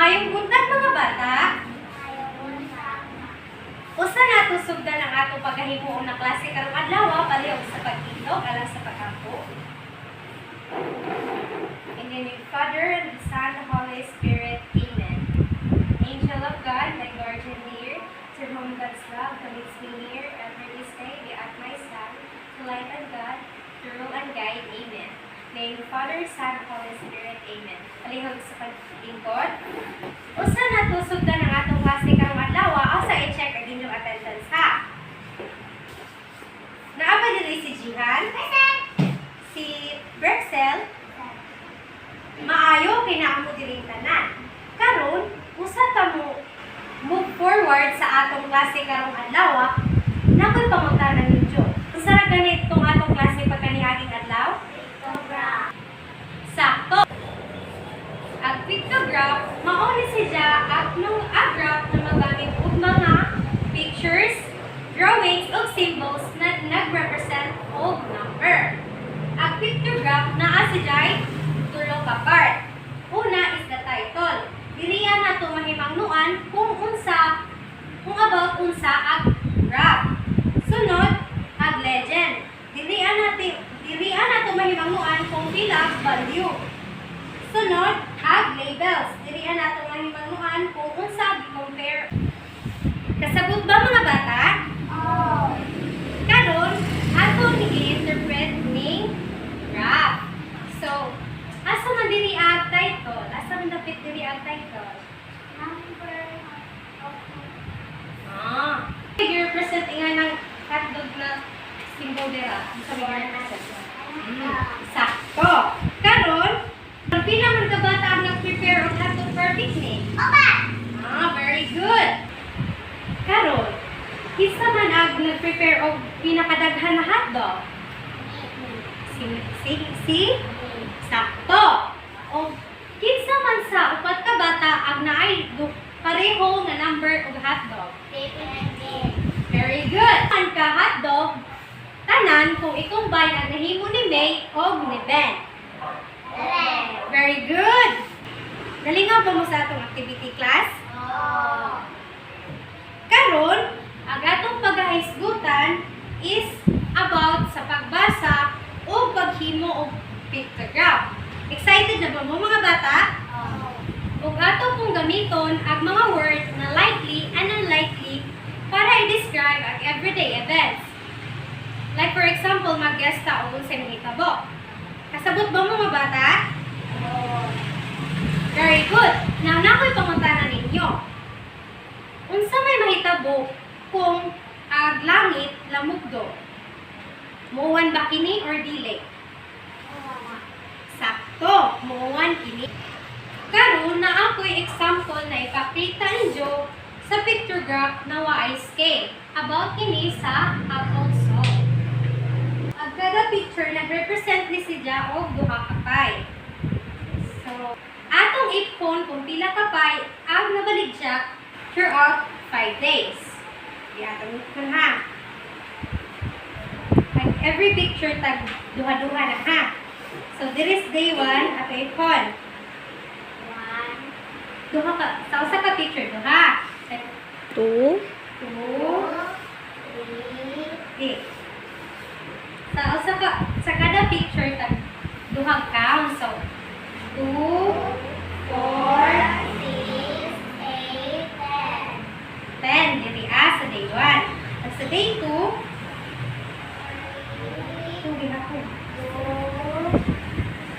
Maayong buntag mga bata. Usa nato sugdan ang ato pagkahimuon na klase karong adlaw palihog sa pagtindog alang sa pag-ampo. In the name of the Father and the Son and the Holy Spirit. Amen. Angel of God, my guardian dear, to whom God's love commits me near, every this day be at my side, to light and God, to rule and guide. Amen. Name of the Father, Son, and Holy Spirit. Amen. Palihog sa paglingkod. Usa nato sugdan ang atong klase karong adlaw, asa i-check ang inyong attendance ha. Naapa diri si Jihan, si Brexel, maayo kay naa mo diri tanan. Karon, usa ta mo move forward sa atong klase karong adlaw, nakoy pangutanan ninyo. Unsa ra ganit tong atong klase pagkaniaging adlaw? Pictograph. Sakto. Ang pictograph, mao ni siya nung graph na magamit og mga pictures, drawings ug symbols na nag-represent og number. Ang pictograph naa siya tulo ka part. Una is the title. Diriya nato mahimangnuan kung about unsa ang graph. Sunod, ang legend. Diriya nato mahimangnuan kung pila ang value. Sunod, ang labels. Diriya nato mahimangnuan kung unsa gi-compare. Kasabot ba mga bata? Karon, ato ni-interpret ning graph. So, asa man diri ang title? Asa man dapit diri ang title? I-represent nga ng hotdog na symbol dira. Sa i-represent. Sakto. Karon, ang pila man ka bata ang nag-prepare og hotdog for picnic? Very good. Karon, isa man ang nag-prepare og pinakadaghan na hotdog? Si? Sakto. O kinsa man sa upat ka bata ang naay pareho nga number og hotdog? Very good. Ang ka hotdog tanan kung i-combine ang nahimo ni May og ni Ben? Very good. Nalingaw ba mo sa atong activity class? Karon, ang atong paghahisgutan is about sa pagbasa o paghimo og pictograph. Excited na ba mo mga bata? Ug ato pong gamiton ang mga word na likely and unlikely para i-describe ang everyday events. Like for example, mag-guess ta og unsay mahitabo. Kasabot ba mga bata? Very good. Now, nakoy pangutanan ninyo. Unsa may mahitabo kung ang langit lamugdo? Muuwan ba kini or dili? Sakto, muuwan kini. Karon na ako'y example na ipakita ninyo sa pictograph na waay scale about kini sa apple salt. Ang kada picture nag-represent ni siya og duha ka pie. So, atong ipon kung pila ka pie ang nabaligya throughout 5 days. Atong ipon ha. And every picture tag duha-duha na ha. So, this is day 1 at ipon. Duha ka. Sa usa ka picture, duha. 2, 2, 3. Sa kada picture tag duha count. So, 2, 4, 10. Diri sa day 1. At sa day 2, gihapon. 2,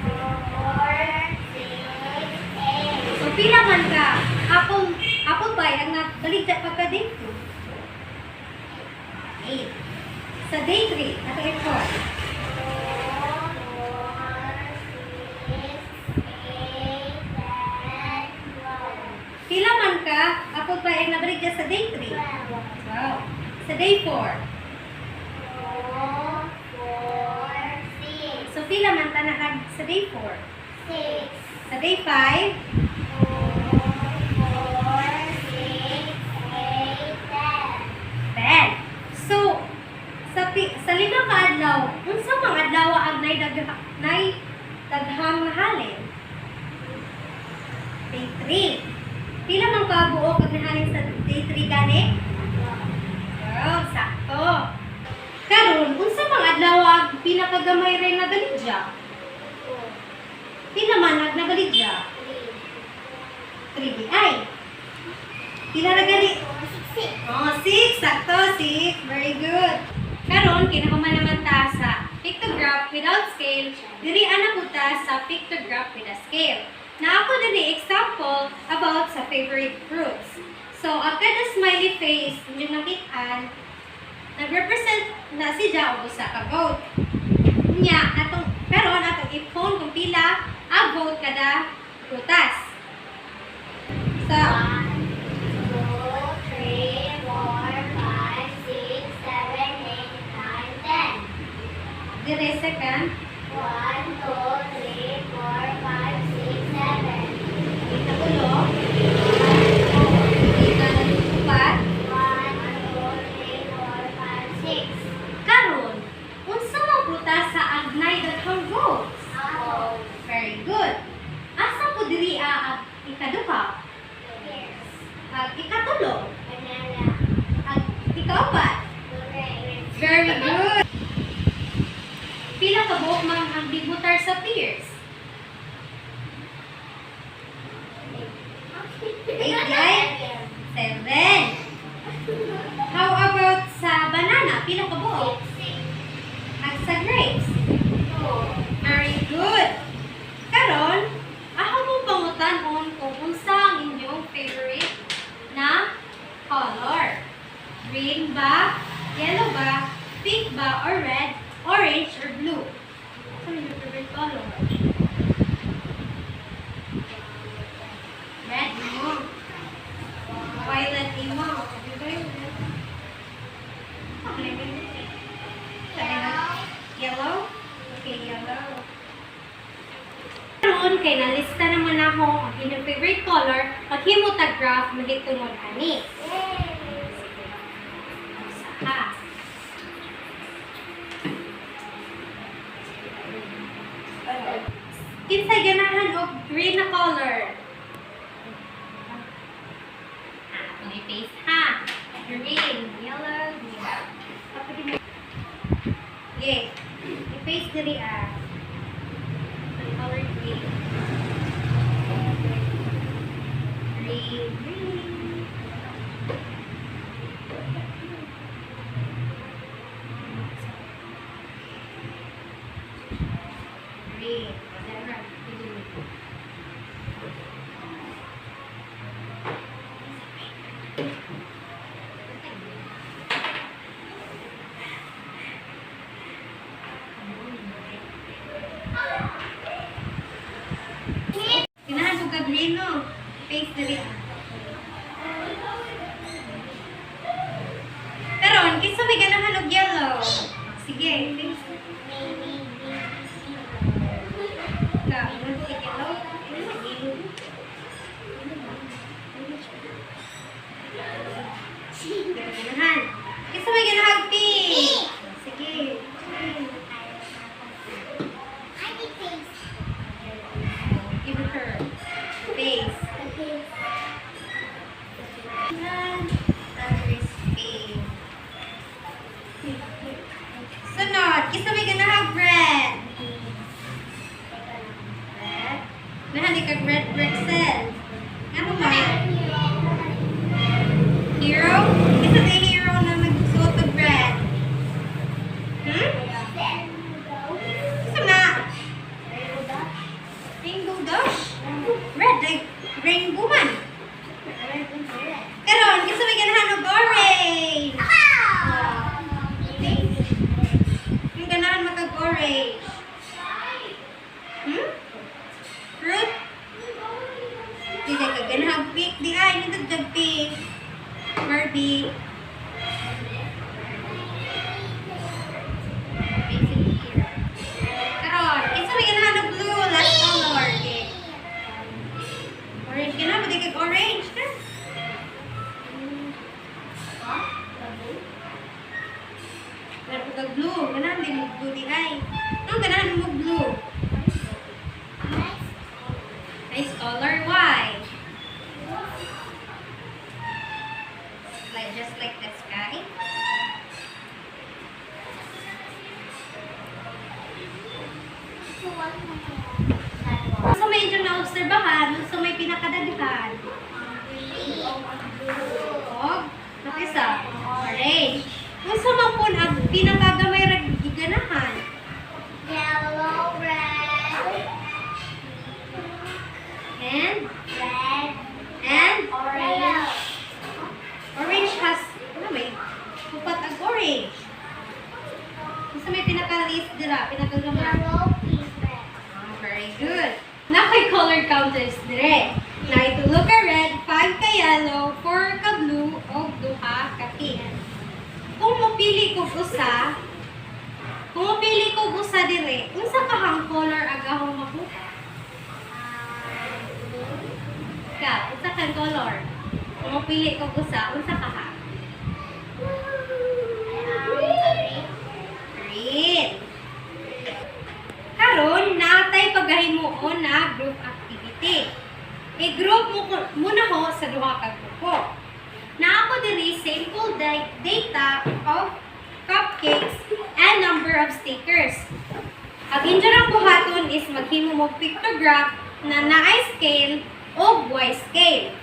4, 6, 8. So, pila man ka? Apple pie ang nabaligya pagka day 2. 8. Sa day 3, ato ito. 4, 6, 8, 10, 12. Pila man ka? Apple pie ang nabaligya sa day 3. 12. Sa day 4. 4, 6. So, pila man tanahan sa day 4? 6. Sa day 5? 10. So, sa lima ka adlaw, unsa mga adlaw ang daghang halin? Day 3. Pila man kabuo kag nahalin sa day 3 gani? Wow, sakto. Karon, unsa mang adlaw ang pinakagamay ray nga baligya? Pila man nagnabaligya? 3 ay. Pila ra gani? 6, sakto, 6. Very good. Karon, kinahuman naman ta sa pictograph without scale, diri ana po ta sa pictograph with a scale. Na ako diri example about sa favorite fruits. So, ang kada smiley face, yung nakitaan, nag-represent na si Ja o sa ka-vote. Nya, pero atong i-phone kung pila, vote kada prutas. So, 1, 2, 3, 4, 5, 6, 7, 8, 9, 10. Dire second. 1, 2, 3, 4, 5, 6, 7. Ikabulo. 1, 2, 3, 4, 6. Karon, unsa man prutas sa agnay daghang votes? Very good. Asa po diri ang ikaduha? Ang ikatulo? Ang ikaapat? Very good. Pila ka buok man ang bibutar sa pears? 8 guys? 7. How about sa banana? Pila ka buok? At sa grapes? Very good. Karon, ako mo pangutan-on kung unsa ang inyong favorite na color. Green ba? Yellow ba? Pink ba? Or red? Orange or blue? Ano yung favorite color? Red mo. Violet mo. Yellow? Okay, yellow. Karon kay nalista naman ako ang inyong favorite color, paghimo ta graph mahitungod ani. Saka. Kinsay ganahan og green na color? May face ha. Green, yellow, green. Okay. I-face diri color green. Green, green. Green. Whatever. Kinahan ko ka green no. Face dali. Pero kinsa may ganahan og yellow. Sige, face. Ka, ano si yellow? Ganahan. Kinsa may ganahan og pink. Sige. Give it her. Face. Sunod, kisa may ganahag red. Red. Nahali kag red Rexel. Ano ba? Hero? Kisa may hero na magsuot og red. Kisa na? Rainbow Dash? Red, like rainbow man. Karon, kisa may ganahan og orange. Yung ganahan makag-orange. Fruit? Di ka ganahan pink. Di ay, nagdag pink. Barbie. Karon, kisa may ganahan og blue. Last color. Okay. Orange ganahan, pwede kag orange. Ganahan kag blue. Ganahan din mo blue di ay. Ang ganahan mo blue. Nice color. Why? pinakagamay ra giganahan? Yellow, red, And red, and orange. orange has ano may upat ang orange. Isa may pinaka-least dira, pinakagamay. Yellow, pink, red. Very good. Na kay color counters dire. Na itulog ka red, 5 ka yellow, 4 ka blue, o 2 ka pink. Kung mopili ko usa dire, unsa ka hang color agahong makuha? Ka, unsa kang color? Kung mopili ko usa, unsa ka ha? Green. Karon natay paghimuon na group activity. I-group mo muna ho sa duha ka grupo. Na ako diri sample data of cupcakes and number of stickers. Ang inyo ng buhaton is maghimo mo pictograph na naay scale o Y scale.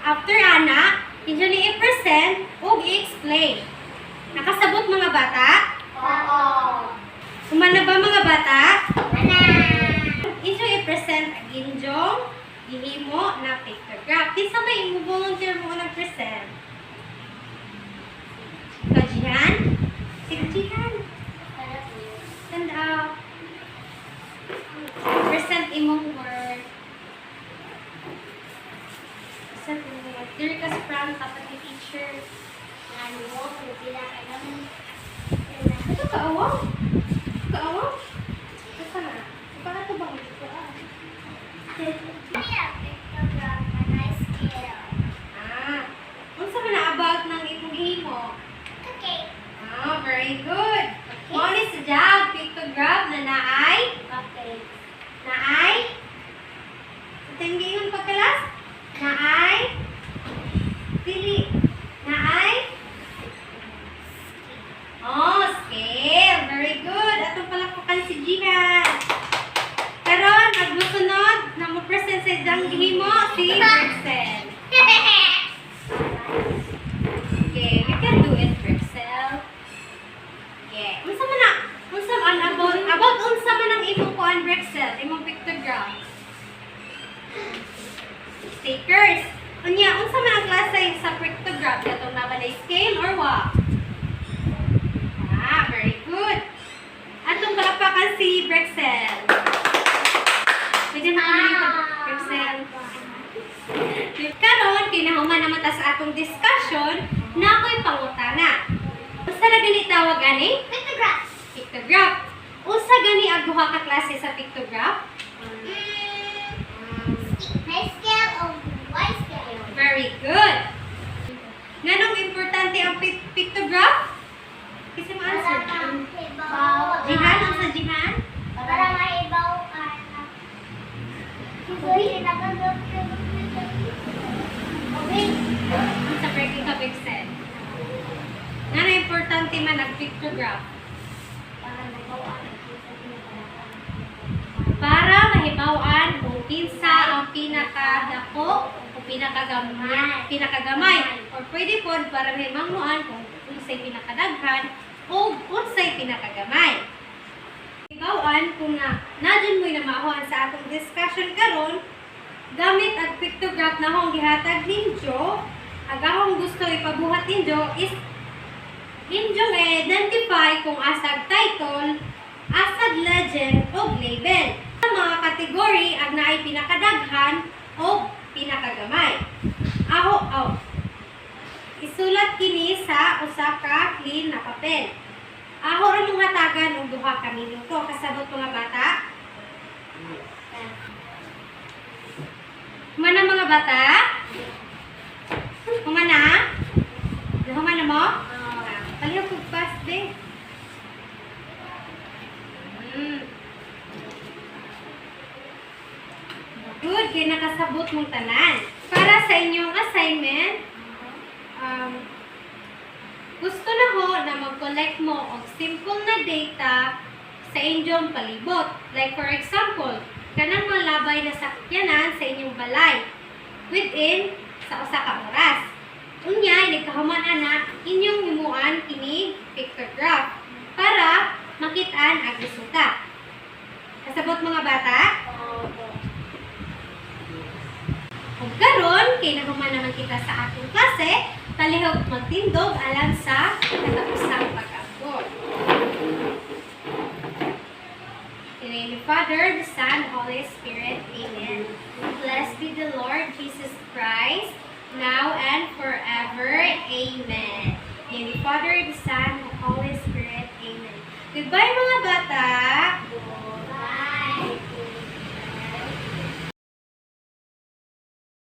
After ana, inyo ni i-present o i-explain. Nakasabot mga bata? Oo. Kumana ba mga bata? Mana. Inyo i-present ang inyong gihimo na pictograph. Kinsa may i-volunteer mo ng present? Kajihan? Sige, Jihan. Stand up. Present imong work. Present imong work. Diri ka sa front, tapat ni teacher. Ano mo, kung pila ka naman. Ito kaawang? Kaawang? Ito na. Para ito bang ito? Unsa man na about ng imong gihimo? Very good. One is the job pictograph na naay? Naay? Ito yung giingon pagkalas? Naay? Pili. Naay? Oh, scale. Very good. Atong palakpakan si Jihan. Karon, naglusunod na mo-present sa isang gihimo si Brixel. Okay, you can do it, Brixel. Yeah. Unsa man about unsa man ang imong kuan, Brixel, imong pictograph. Stickers. Unya, unsa man ang klase sa pictograph? Katong nabalay scale or what? Very good. Atong palakpakan si Brixel. Pwede na kami Brixel. Karon, kinahuman naman ta sa atong discussion na ako'y pangutana. Usa na gani tawag ani? Pictograph. Usa gani ang duha ka klase sa pictograph? Very good. Nganong importante ang pictograph? Kasi ma-answer. Jihan, ang sa Jihan? Para maibaw ka na. Ang sa breaking ka Brixel. Nga na importante man ang pictograph. Para mahibawan kung kinsa ang pinakadako o pinakagamay. Or pwede po para mahimangnuan kung unsay pinakadaghan o unsay pinakagamay. Hibawan kung nadyan mo'y namahuan sa atong discussion karon, gamit ang pictograph na akong gihatag ninyo, agahong gusto ipabuhat ninyo is inyong identify kung asag title, asag legend, o label. Ang mga kategory ang naay pinakadaghan o pinakagamay. Isulat kini sa usa ka clean na papel. Aho ra mong hatagan og duha ka minuto. Kasabot mga bata? Humana mga bata? Humana? Humana mo? Paliw ko fast din. Good, kaya nakasabot mong tanan. Para sa inyong assignment, gusto na ho na mag-collect mo og simple na data sa inyong palibot. Like for example, kanang malabay na sakyanan sa inyong balay within sa usa ka oras. Unya, nagkahuman anak, inyong himuan kini pictograph para makitaan ang resulta. Kasabot mga bata? Opo. Kung karon, kay nahuman naman kita sa atong klase, talihog magtindog alang sa katausang pag-abot. In the name of the Father, the Son, Holy Spirit. Amen. Blessed be the Lord Jesus Christ, now and forever. Amen. In the Father, the Son, the Holy Spirit. Amen. Goodbye mga bata!